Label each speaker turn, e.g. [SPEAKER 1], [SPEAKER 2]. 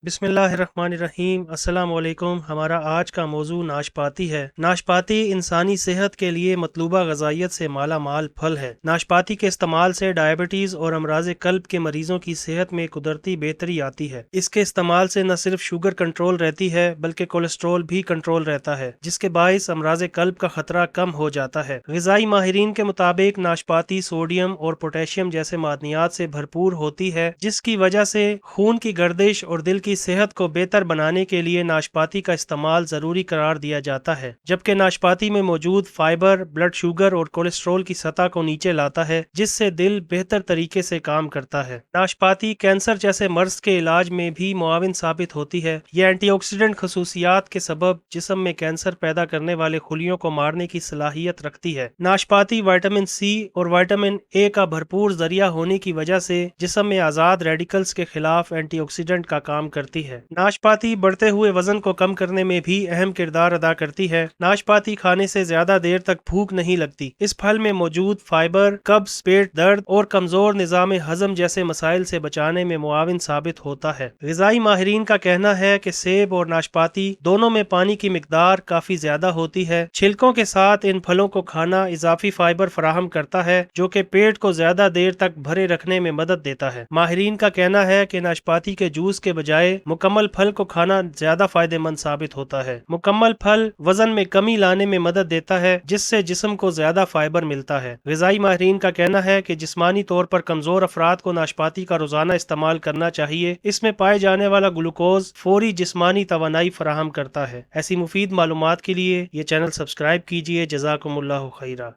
[SPEAKER 1] بسم اللہ الرحمن الرحیم۔ السلام علیکم۔ ہمارا آج کا موضوع ناشپاتی ہے۔ ناشپاتی انسانی صحت کے لیے مطلوبہ غذائیت سے مالا مال پھل ہے۔ ناشپاتی کے استعمال سے ڈائبٹیز اور امراض قلب کے مریضوں کی صحت میں قدرتی بہتری آتی ہے۔ اس کے استعمال سے نہ صرف شوگر کنٹرول رہتی ہے بلکہ کولیسٹرول بھی کنٹرول رہتا ہے، جس کے باعث امراض قلب کا خطرہ کم ہو جاتا ہے۔ غذائی ماہرین کے مطابق ناشپاتی سوڈیم اور پوٹاشیم جیسے معدنیات سے بھرپور ہوتی ہے، جس کی وجہ سے خون کی گردش اور دل کی صحت کو بہتر بنانے کے لیے ناشپاتی کا استعمال ضروری قرار دیا جاتا ہے، جبکہ ناشپاتی میں موجود فائبر بلڈ شوگر اور کولیسٹرول کی سطح کو نیچے لاتا ہے، جس سے دل بہتر طریقے سے کام کرتا ہے۔ ناشپاتی کینسر جیسے مرض کے علاج میں بھی معاون ثابت ہوتی ہے۔ یہ اینٹی آکسیڈنٹ خصوصیات کے سبب جسم میں کینسر پیدا کرنے والے خلیوں کو مارنے کی صلاحیت رکھتی ہے۔ ناشپاتی وٹامن سی اور وٹامن اے کا بھرپور ذریعہ ہونے کی وجہ سے جسم میں آزاد ریڈیکلز کے خلاف اینٹی آکسیڈنٹ کا کام کرتی ہے۔ ناشپاتی بڑھتے ہوئے وزن کو کم کرنے میں بھی اہم کردار ادا کرتی ہے۔ ناشپاتی کھانے سے زیادہ دیر تک بھوک نہیں لگتی۔ اس پھل میں موجود فائبر قبض، پیٹ درد اور کمزور نظام ہضم جیسے مسائل سے بچانے میں معاون ثابت ہوتا ہے۔ غذائی ماہرین کا کہنا ہے کہ سیب اور ناشپاتی دونوں میں پانی کی مقدار کافی زیادہ ہوتی ہے۔ چھلکوں کے ساتھ ان پھلوں کو کھانا اضافی فائبر فراہم کرتا ہے، جو کہ پیٹ کو زیادہ دیر تک بھرے رکھنے میں مدد دیتا ہے۔ ماہرین کا کہنا ہے کہ ناشپاتی کے جوس کے بجائے مکمل پھل کو کھانا زیادہ فائدہ مند ثابت ہوتا ہے۔ مکمل پھل وزن میں کمی لانے میں مدد دیتا ہے، جس سے جسم کو زیادہ فائبر ملتا ہے۔ غذائی ماہرین کا کہنا ہے کہ جسمانی طور پر کمزور افراد کو ناشپاتی کا روزانہ استعمال کرنا چاہیے۔ اس میں پائے جانے والا گلوکوز فوری جسمانی توانائی فراہم کرتا ہے۔ ایسی مفید معلومات کے لیے یہ چینل سبسکرائب کیجیے۔ جزاکم اللہ خیرہ۔